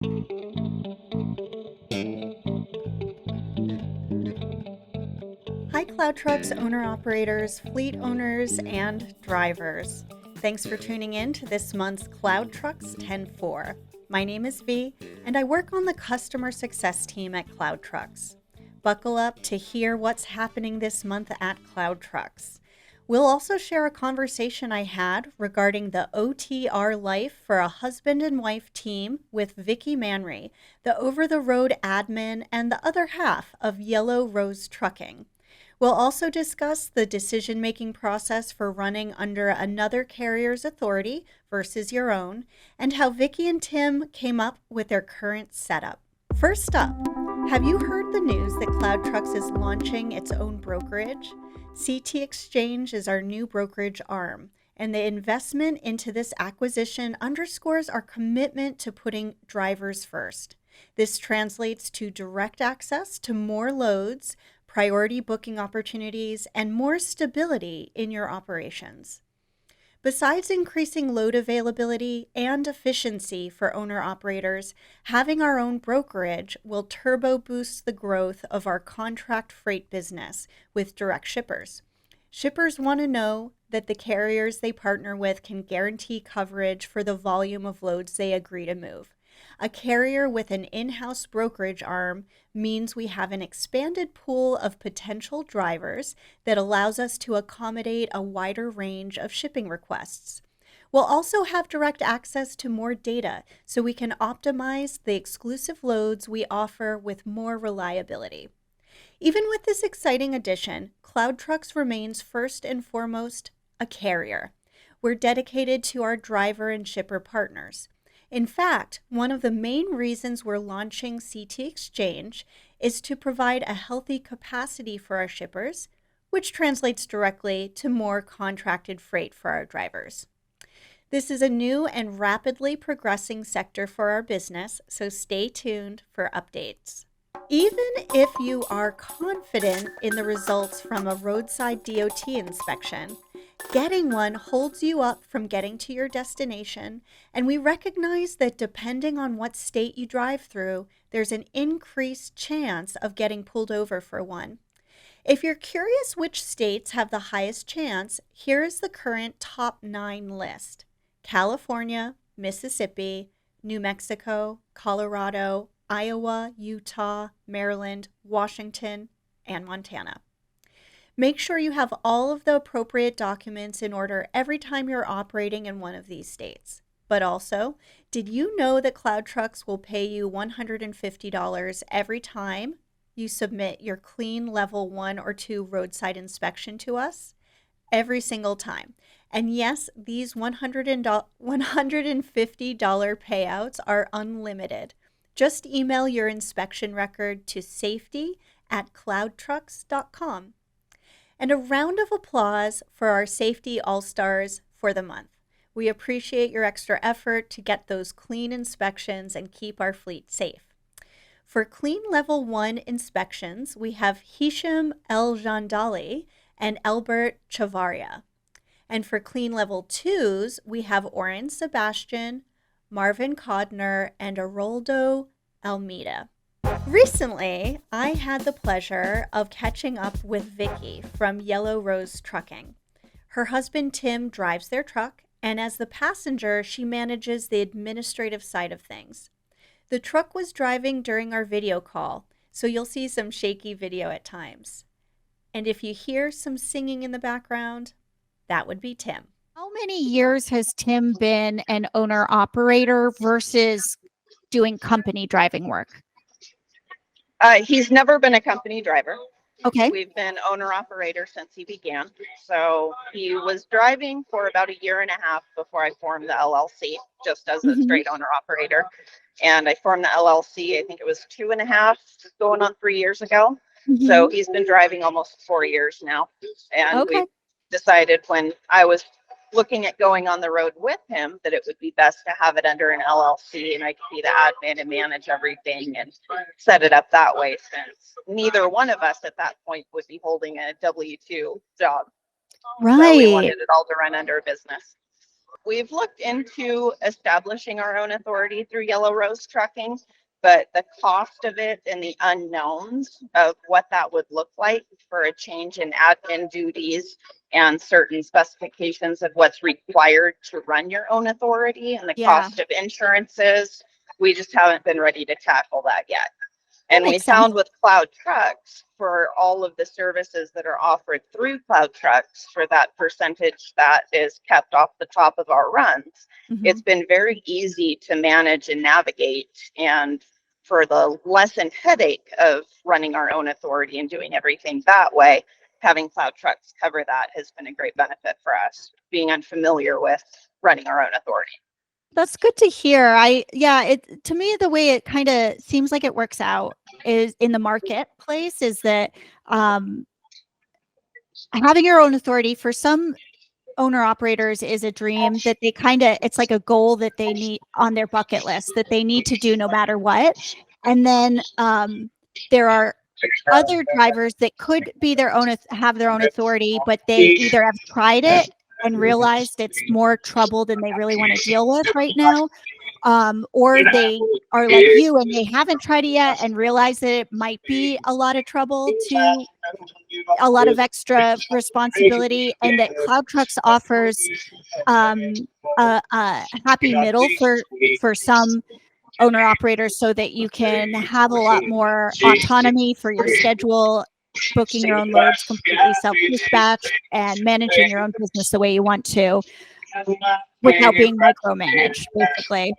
Hi, CloudTrucks owner operators, fleet owners, and drivers. Thanks for tuning in to this month's CloudTrucks 10-4. My name is V, and I work on the customer success team at CloudTrucks. Buckle up to hear what's happening this month at CloudTrucks. We'll also share a conversation I had regarding the OTR life for a husband and wife team with Vicky Manry, the over-the-road admin and the other half of Yellow Rose Trucking. We'll also discuss the decision-making process for running under another carrier's authority versus your own, and how Vicky and Tim came up with their current setup. First up, have you heard the news that CloudTrucks is launching its own brokerage? CT Exchange is our new brokerage arm, and the investment into this acquisition underscores our commitment to putting drivers first. This translates to direct access to more loads, priority booking opportunities, and more stability in your operations. Besides increasing load availability and efficiency for owner-operators, having our own brokerage will turbo boost the growth of our contract freight business with direct shippers. Shippers want to know that the carriers they partner with can guarantee coverage for the volume of loads they agree to move. A carrier with an in-house brokerage arm means we have an expanded pool of potential drivers that allows us to accommodate a wider range of shipping requests. We'll also have direct access to more data so we can optimize the exclusive loads we offer with more reliability. Even with this exciting addition, CloudTrucks remains first and foremost a carrier. We're dedicated to our driver and shipper partners. In fact, one of the main reasons we're launching CT Exchange is to provide a healthy capacity for our shippers, which translates directly to more contracted freight for our drivers. This is a new and rapidly progressing sector for our business, so stay tuned for updates. Even if you are confident in the results from a roadside DOT inspection, getting one holds you up from getting to your destination, and we recognize that depending on what state you drive through, there's an increased chance of getting pulled over for one. If you're curious which states have the highest chance, here is the current top 9 list: California, Mississippi, New Mexico, Colorado, Iowa, Utah, Maryland, Washington, and Montana. Make sure you have all of the appropriate documents in order every time you're operating in one of these states. But also, did you know that CloudTrucks will pay you $150 every time you submit your clean level 1 or 2 roadside inspection to us? Every single time. And yes, these $150 payouts are unlimited. Just email your inspection record to safety@cloudtrucks.com. And a round of applause for our safety all-stars for the month. We appreciate your extra effort to get those clean inspections and keep our fleet safe. For clean level 1 inspections, we have Hisham El Jandali and Albert Chavaria. And for clean level 2s, we have Oren Sebastian, Marvin Codner, and Aroldo Almeida. Recently, I had the pleasure of catching up with Vicky from Yellow Rose Trucking. Her husband Tim drives their truck, and as the passenger, she manages the administrative side of things. The truck was driving during our video call, so you'll see some shaky video at times. And if you hear some singing in the background, that would be Tim. How many years has Tim been an owner operator versus doing company driving work? He's never been a company driver. Okay. We've been owner operator since he began. So he was driving for about a year and a half before I formed the LLC, just as a straight owner operator. And I formed the LLC, I think it was 2.5, going on 3 years ago. So he's been driving almost 4 years now. And we decided when I was looking at going on the road with him that it would be best to have it under an LLC and I could be the admin and manage everything and set it up that way, since neither one of us at that point would be holding a W-2 job. Right. So we wanted it all to run under a business. We've looked into establishing our own authority through Yellow Rose Trucking, but the cost of it and the unknowns of what that would look like for a change in admin duties and certain specifications of what's required to run your own authority and the Yeah, cost of insurances, we just haven't been ready to tackle that yet. that And we makes sense. found with CloudTrucks, for all of the services that are offered through CloudTrucks, for that percentage that is kept off the top of our runs, Mhm. it's been very easy to manage and navigate. And for the lessened headache of running our own authority and doing everything that way, having CloudTrucks cover that has been a great benefit for us, being unfamiliar with running our own authority. That's good to hear. It to me, the way it kind of seems like it works out is in the marketplace is that having your own authority for some owner operators is a dream that they it's like a goal that they need on their bucket list that they need to do no matter what. And then there are other drivers that could be have their own authority, but they either have tried it and realized it's more trouble than they really want to deal with right now, or they are like you and they haven't tried it yet and realize that it might be a lot of trouble to a lot of extra responsibility, and that CloudTrucks offers a happy middle for some owner operators so that you can have a lot more autonomy for your schedule, booking your own loads completely self-dispatched and managing your own business the way you want to without being micromanaged, basically.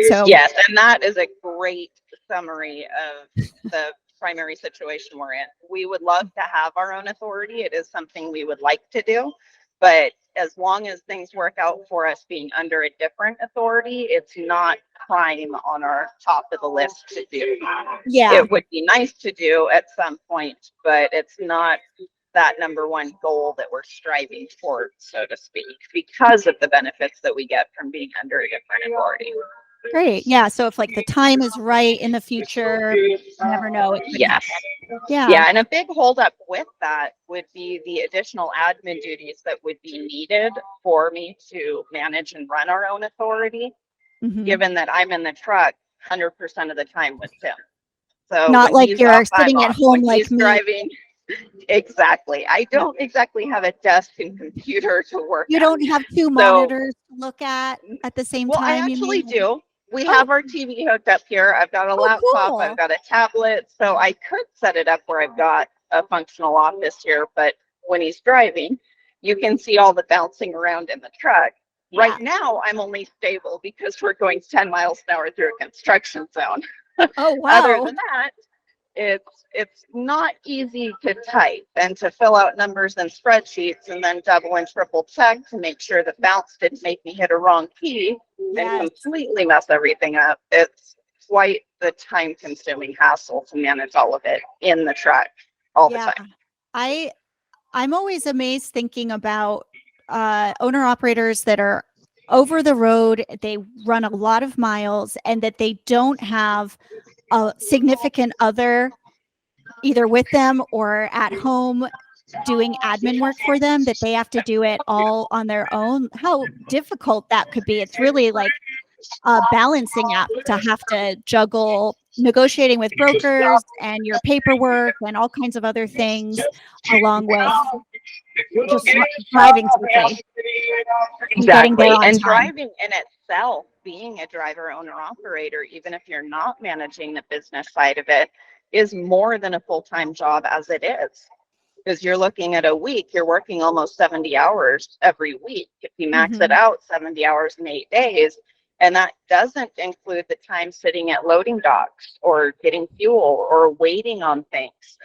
So yes, and that is a great summary of the primary situation we're in. We would love to have our own authority. It is something we would like to do, but as long as things work out for us being under a different authority, it's not prime on our top of the list to do. yeah, It would be nice to do at some point, but it's not that number one goal that we're striving for, so to speak, because of the benefits that we get from being under a different authority. great. Yeah, so if like the time is right in the future, you never know, it could Yes. happen. Yeah. Yeah, and a big holdup with that would be the additional admin duties that would be needed for me to manage and run our own authority, Mhm. given that I'm in the truck 100% of the time with Tim. So Not when like he's you're off, I'm sitting at off. home When like he's me. driving, exactly. I don't exactly have a desk and computer to work You at. don't have two monitors to look at the same Well, I time, you actually mean? do. We Oh, have our TV hooked up here. I've got a oh, laptop, I've cool. got a tablet, so I could set it up where I've got a functional office here, but when he's driving, you can see all the bouncing around in the truck. Yeah. Right now, I'm only stable because we're going 10 miles an hour through a construction zone. Oh, Other wow. than that, it's not easy to type and to fill out numbers and spreadsheets and then double and triple check to make sure the bounce didn't make me hit a wrong key and Yes. completely mess everything up. It's quite the time consuming hassle to manage all of it in the truck all the time. I'm always amazed thinking about owner operators that are over the road, they run a lot of miles, and that they don't have a significant other either with them or at home doing admin work for them, that they have to do it all on their own. How difficult that could be. It's really like a balancing act to have to juggle negotiating with brokers and your paperwork and all kinds of other things, along with just driving safely and getting there Exactly. on And time. driving in itself, being a driver owner operator, even if you're not managing the business side of it, is more than a full-time job as it is. Because you're looking at a week, you're working almost 70 hours every week. If you max it Mhm. out, 70 hours in 8 days. And that doesn't include the time sitting at loading docks or getting fuel or waiting on things.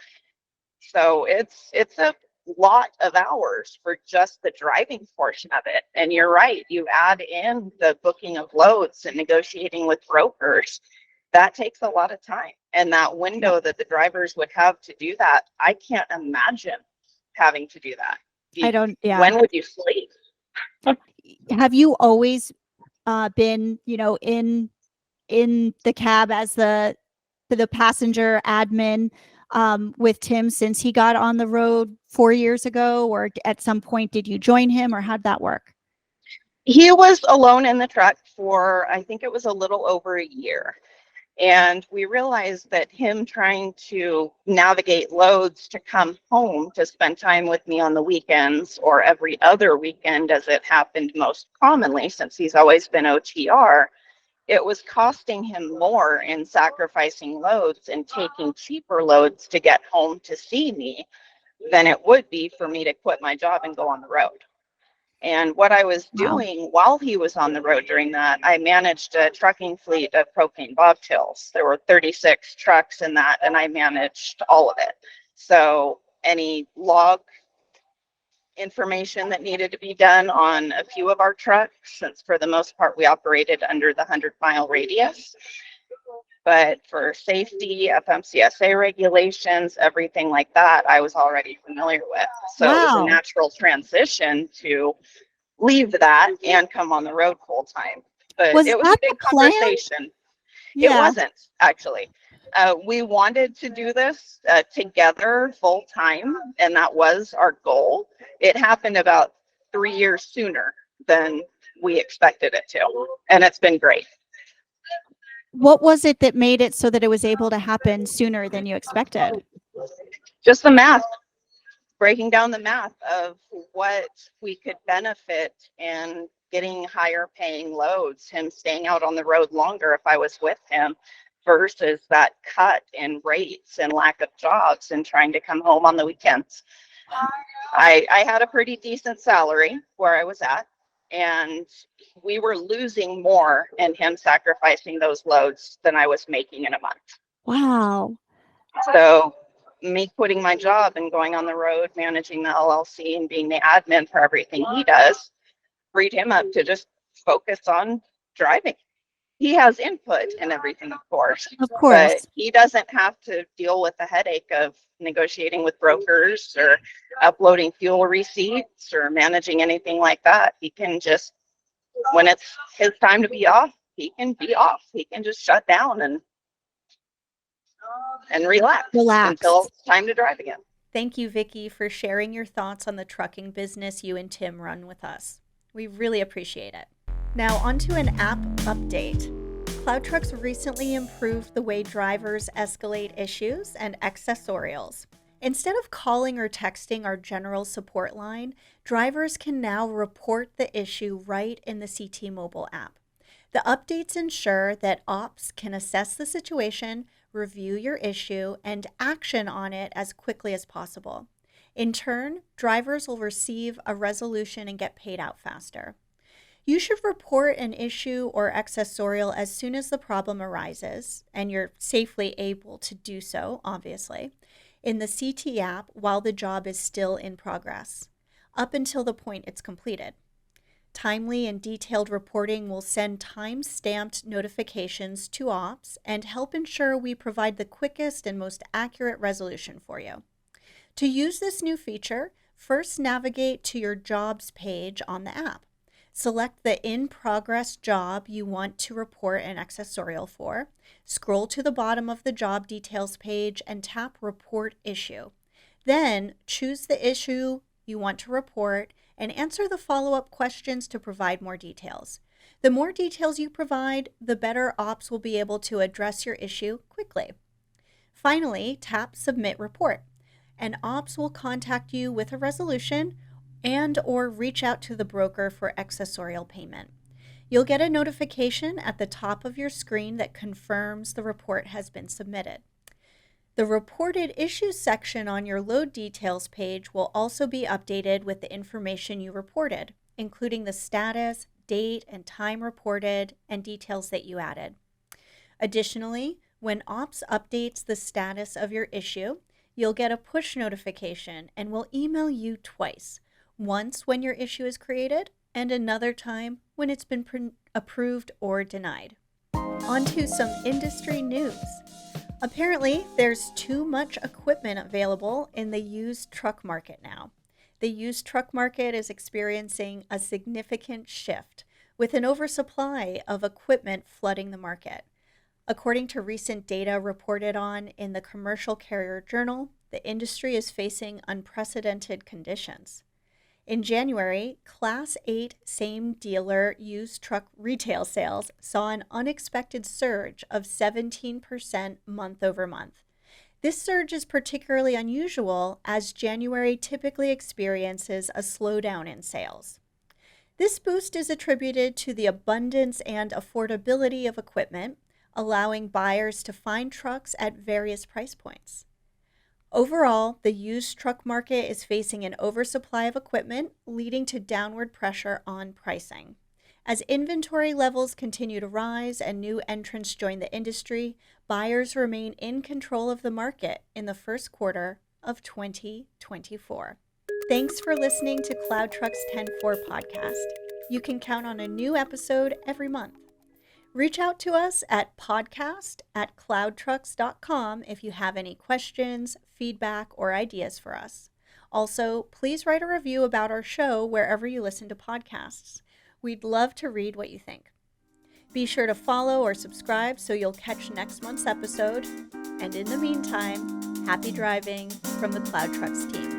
So it's a lot of hours for just the driving portion of it. And you're right, you add in the booking of loads and negotiating with brokers. That takes a lot of time. And that window that the drivers would have to do that, I can't imagine having to do that. I don't, yeah. When would you sleep? Have you always been, in the cab as the passenger admin with Tim since he got on the road 4 years ago, or at some point did you join him, or how'd that work? He was alone in the truck for, I think it was a little over a year. And we realized that him trying to navigate loads to come home to spend time with me on the weekends or every other weekend, as it happened most commonly since he's always been OTR, it was costing him more in sacrificing loads and taking cheaper loads to get home to see me than it would be for me to quit my job and go on the road. And what I was Wow. doing while he was on the road during that, I managed a trucking fleet of propane bobtails. There were 36 trucks in that, and I managed all of it. So any log information that needed to be done on a few of our trucks, since for the most part we operated under the 100-mile radius. But for safety, FMCSA regulations, everything like that, I was already familiar with. So it was a Wow. natural transition to leave that and come on the road full time. But Was it was a that the big plan? conversation. It Yeah. wasn't actually. We wanted to do this together full time, and that was our goal. It happened about 3 years sooner than we expected it to, and it's been great. What was it that made it so that it was able to happen sooner than you expected? Just the math, breaking down the math of what we could benefit in getting higher paying loads, him staying out on the road longer if I was with him versus that cut in rates and lack of jobs and trying to come home on the weekends. I had a pretty decent salary where I was at, and we were losing more in him sacrificing those loads than I was making in a month. Wow. So me quitting my job and going on the road, managing the LLC and being the admin for everything he does, freed him up to just focus on driving. He has input in everything, of course, Of but course. he doesn't have to deal with the headache of negotiating with brokers or uploading fuel receipts or managing anything like that. He can just, when it's his time to be off, he can be off. He can just shut down and relax until Relax. it's time to drive again. Thank you, Vicki, for sharing your thoughts on the trucking business you and Tim run with us. We really appreciate it. Now, onto an app update. CloudTrucks recently improved the way drivers escalate issues and accessorials. Instead of calling or texting our general support line, drivers can now report the issue right in the CT mobile app. The updates ensure that ops can assess the situation, review your issue, and action on it as quickly as possible. In turn, drivers will receive a resolution and get paid out faster. You should report an issue or accessorial as soon as the problem arises, and you're safely able to do so, obviously, in the CT app while the job is still in progress, up until the point it's completed. Timely and detailed reporting will send time-stamped notifications to ops and help ensure we provide the quickest and most accurate resolution for you. To use this new feature, first navigate to your jobs page on the app. Select the in-progress job you want to report an accessorial for, scroll to the bottom of the job details page and tap Report Issue. Then choose the issue you want to report and answer the follow-up questions to provide more details. The more details you provide, the better ops will be able to address your issue quickly. Finally, tap Submit Report, and ops will contact you with a resolution and or reach out to the broker for accessorial payment. You'll get a notification at the top of your screen that confirms the report has been submitted. The Reported Issues section on your load details page will also be updated with the information you reported, including the status, date, and time reported, and details that you added. Additionally, when ops updates the status of your issue, you'll get a push notification and will email you twice, once when your issue is created and another time when it's been approved or denied. On to some industry news. Apparently, there's too much equipment available in the used truck market now. The used truck market is experiencing a significant shift, with an oversupply of equipment flooding the market. According to recent data reported on in the Commercial Carrier Journal, the industry is facing unprecedented conditions. In January, Class 8 same dealer used truck retail sales saw an unexpected surge of 17% month over month. This surge is particularly unusual as January typically experiences a slowdown in sales. This boost is attributed to the abundance and affordability of equipment, allowing buyers to find trucks at various price points. Overall, the used truck market is facing an oversupply of equipment, leading to downward pressure on pricing. As inventory levels continue to rise and new entrants join the industry, buyers remain in control of the market in the first quarter of 2024. Thanks for listening to CloudTrucks 10-4 podcast. You can count on a new episode every month. Reach out to us at podcast@cloudtrucks.com if you have any questions, feedback, or ideas for us. Also, please write a review about our show wherever you listen to podcasts. We'd love to read what you think. Be sure to follow or subscribe so you'll catch next month's episode. And in the meantime, happy driving from the CloudTrucks team.